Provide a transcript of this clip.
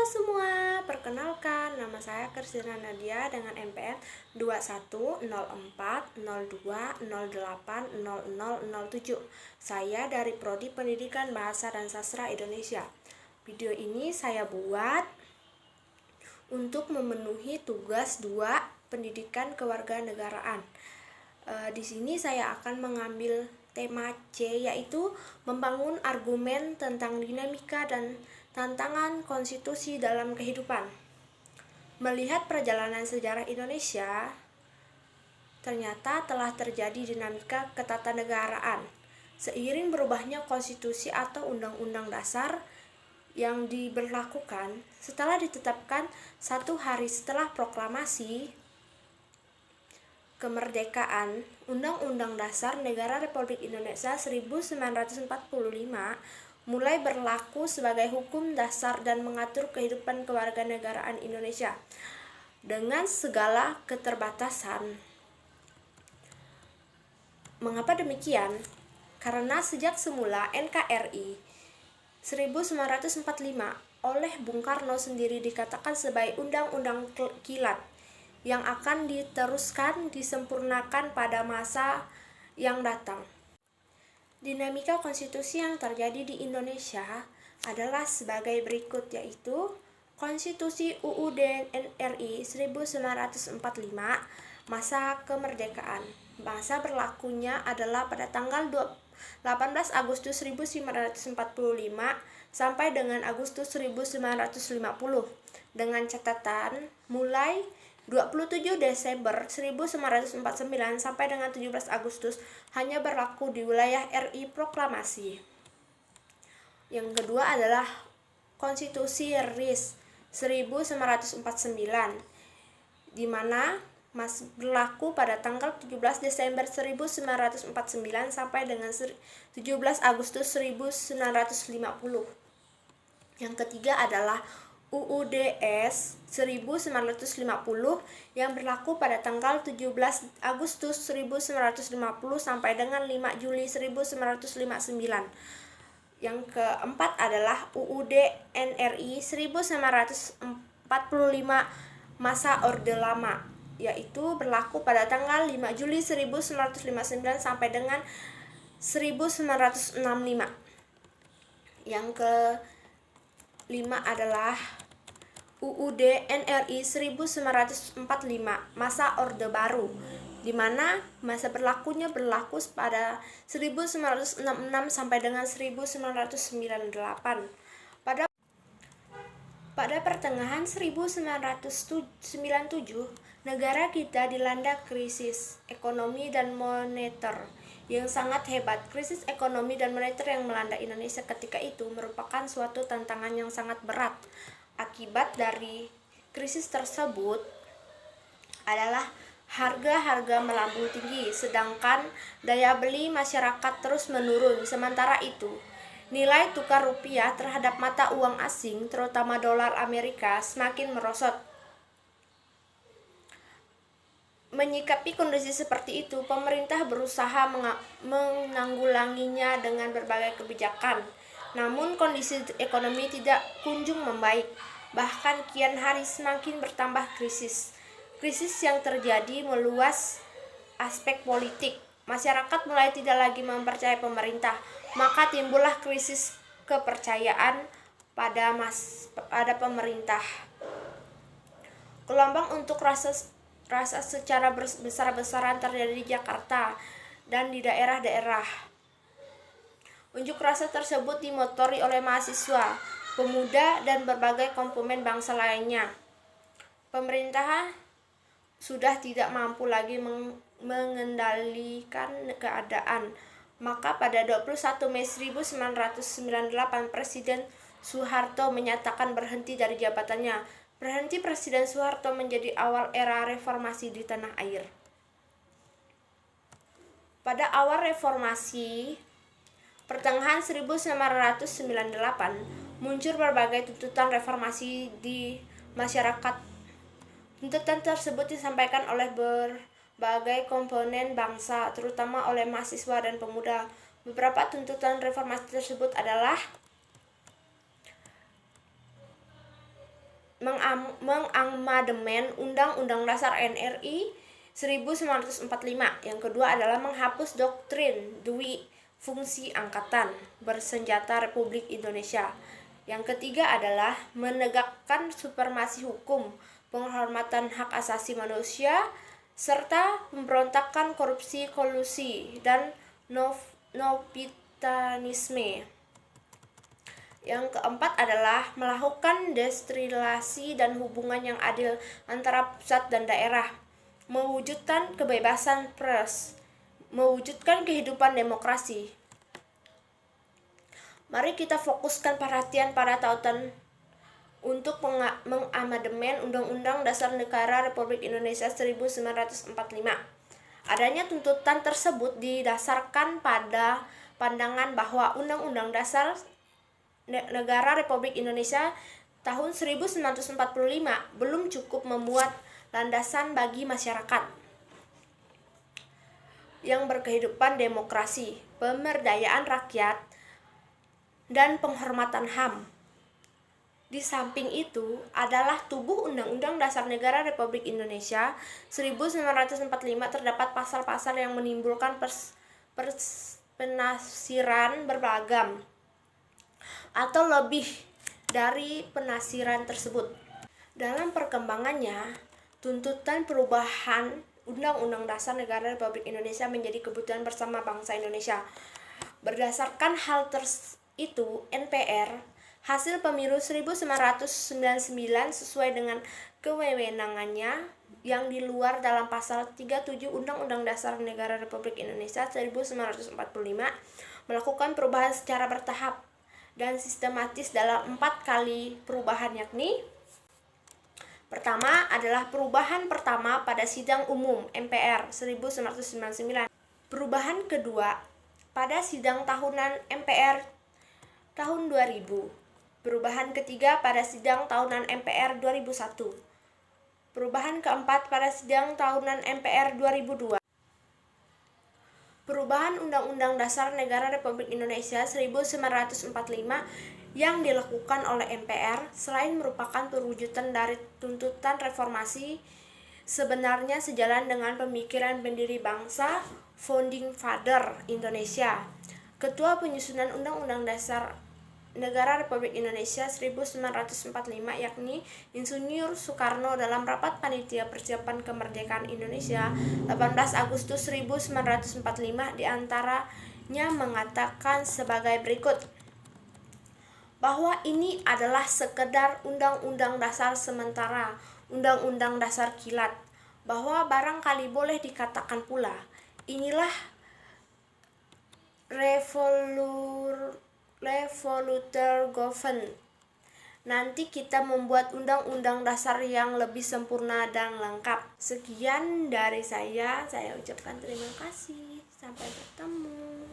Halo semua, perkenalkan nama saya Kristina Nadia dengan NPM 210402080007. Saya dari Prodi Pendidikan Bahasa dan Sastra Indonesia. Video ini saya buat untuk memenuhi tugas 2 pendidikan kewarganegaraan. Di sini saya akan mengambil tema C, yaitu membangun argumen tentang dinamika dan tantangan konstitusi dalam kehidupan. Melihat perjalanan sejarah Indonesia, ternyata telah terjadi dinamika ketatanegaraan. Seiring berubahnya konstitusi atau undang-undang dasar yang diberlakukan setelah ditetapkan 1 hari setelah proklamasi kemerdekaan, Undang-Undang Dasar Negara Republik Indonesia 1945 mulai berlaku sebagai hukum dasar dan mengatur kehidupan kewarganegaraan Indonesia dengan segala keterbatasan. Mengapa demikian? Karena sejak semula NKRI 1945 oleh Bung Karno sendiri dikatakan sebagai undang-undang kilat yang akan diteruskan disempurnakan pada masa yang datang. Dinamika konstitusi yang terjadi di Indonesia adalah sebagai berikut, yaitu Konstitusi UUD NRI 1945 masa kemerdekaan. Masa berlakunya adalah pada tanggal 18 Agustus 1945 sampai dengan Agustus 1950 dengan catatan mulai 27 Desember 1949 sampai dengan 17 Agustus hanya berlaku di wilayah RI Proklamasi. Yang kedua adalah Konstitusi RIS 1949, di mana masih berlaku pada tanggal 17 Desember 1949 sampai dengan 17 Agustus 1950. Yang ketiga adalah UUDS 1950 yang berlaku pada tanggal 17 Agustus 1950 sampai dengan 5 Juli 1959. Yang keempat adalah UUD NRI 1945 masa Orde Lama, yaitu berlaku pada tanggal 5 Juli 1959 sampai dengan 1965. Yang kelima adalah UUD NRI 1945 masa Orde Baru, di mana masa berlakunya berlaku pada 1966 sampai dengan 1998. Pada pertengahan 1997, negara kita dilanda krisis ekonomi dan moneter yang sangat hebat. Krisis ekonomi dan moneter yang melanda Indonesia ketika itu merupakan suatu tantangan yang sangat berat. Akibat dari krisis tersebut adalah harga-harga melambung tinggi, sedangkan daya beli masyarakat terus menurun. Sementara itu, nilai tukar rupiah terhadap mata uang asing, terutama dolar Amerika, semakin merosot. Menyikapi kondisi seperti itu, pemerintah berusaha menanggulanginya dengan berbagai kebijakan. Namun kondisi ekonomi tidak kunjung membaik, bahkan kian hari semakin bertambah krisis. Krisis yang terjadi meluas aspek politik. Masyarakat mulai tidak lagi mempercayai pemerintah, maka timbullah krisis kepercayaan pada pemerintah. Gelombang untuk rasa secara besar-besaran terjadi di Jakarta dan di daerah-daerah. Unjuk rasa tersebut dimotori oleh mahasiswa, pemuda, dan berbagai komponen bangsa lainnya. Pemerintah sudah tidak mampu lagi mengendalikan keadaan. Maka pada 21 Mei 1998 Presiden Soeharto menyatakan berhenti dari jabatannya. Berhenti Presiden Soeharto menjadi awal era reformasi di tanah air. Pada awal reformasi pertengahan 1998 muncul berbagai tuntutan reformasi di masyarakat. Tuntutan tersebut disampaikan oleh berbagai komponen bangsa, terutama oleh mahasiswa dan pemuda. Beberapa tuntutan reformasi tersebut adalah mengamandemen Undang-Undang Dasar NRI 1945. Yang kedua adalah menghapus doktrin Dwi Fungsi Angkatan Bersenjata Republik Indonesia. Yang ketiga adalah menegakkan supremasi hukum, penghormatan hak asasi manusia, serta pemberontakan korupsi, kolusi, dan novitanisme. Yang keempat adalah melakukan desentralisasi dan hubungan yang adil antara pusat dan daerah, mewujudkan kebebasan pers, mewujudkan kehidupan demokrasi. Mari kita fokuskan perhatian pada tautan untuk mengamandemen Undang-Undang Dasar Negara Republik Indonesia 1945. Adanya tuntutan tersebut didasarkan pada pandangan bahwa Undang-Undang Dasar Negara Republik Indonesia tahun 1945 belum cukup membuat landasan bagi masyarakat yang berkehidupan demokrasi, pemberdayaan rakyat, dan penghormatan HAM. Di samping itu adalah tubuh Undang-Undang Dasar Negara Republik Indonesia 1945 terdapat pasal-pasal yang menimbulkan penafsiran beragam atau lebih dari penafsiran tersebut. Dalam perkembangannya, tuntutan perubahan Undang-Undang Dasar Negara Republik Indonesia menjadi kebutuhan bersama bangsa Indonesia. Berdasarkan hal itu, NPR hasil pemilu 1999 sesuai dengan kewenangannya yang di luar dalam pasal 37 Undang-Undang Dasar Negara Republik Indonesia 1945 melakukan perubahan secara bertahap dan sistematis dalam 4 kali perubahan, yakni pertama adalah perubahan pertama pada sidang umum MPR 1999, perubahan kedua pada sidang tahunan MPR tahun 2000, perubahan ketiga pada sidang tahunan MPR 2001, perubahan keempat pada sidang tahunan MPR 2002. Perubahan Undang-Undang Dasar Negara Republik Indonesia 1945 yang dilakukan oleh MPR selain merupakan perwujudan dari tuntutan reformasi, sebenarnya sejalan dengan pemikiran pendiri bangsa Founding Father Indonesia. Ketua penyusunan Undang-Undang Dasar Negara Republik Indonesia 1945 yakni Insinyur Soekarno dalam rapat panitia persiapan kemerdekaan Indonesia 18 Agustus 1945 diantaranya mengatakan sebagai berikut, bahwa ini adalah sekedar undang-undang dasar sementara, undang-undang dasar kilat, bahwa barangkali boleh dikatakan pula inilah revolutionary government. Nanti kita membuat undang-undang dasar yang lebih sempurna dan lengkap. Sekian dari saya ucapkan terima kasih. Sampai bertemu.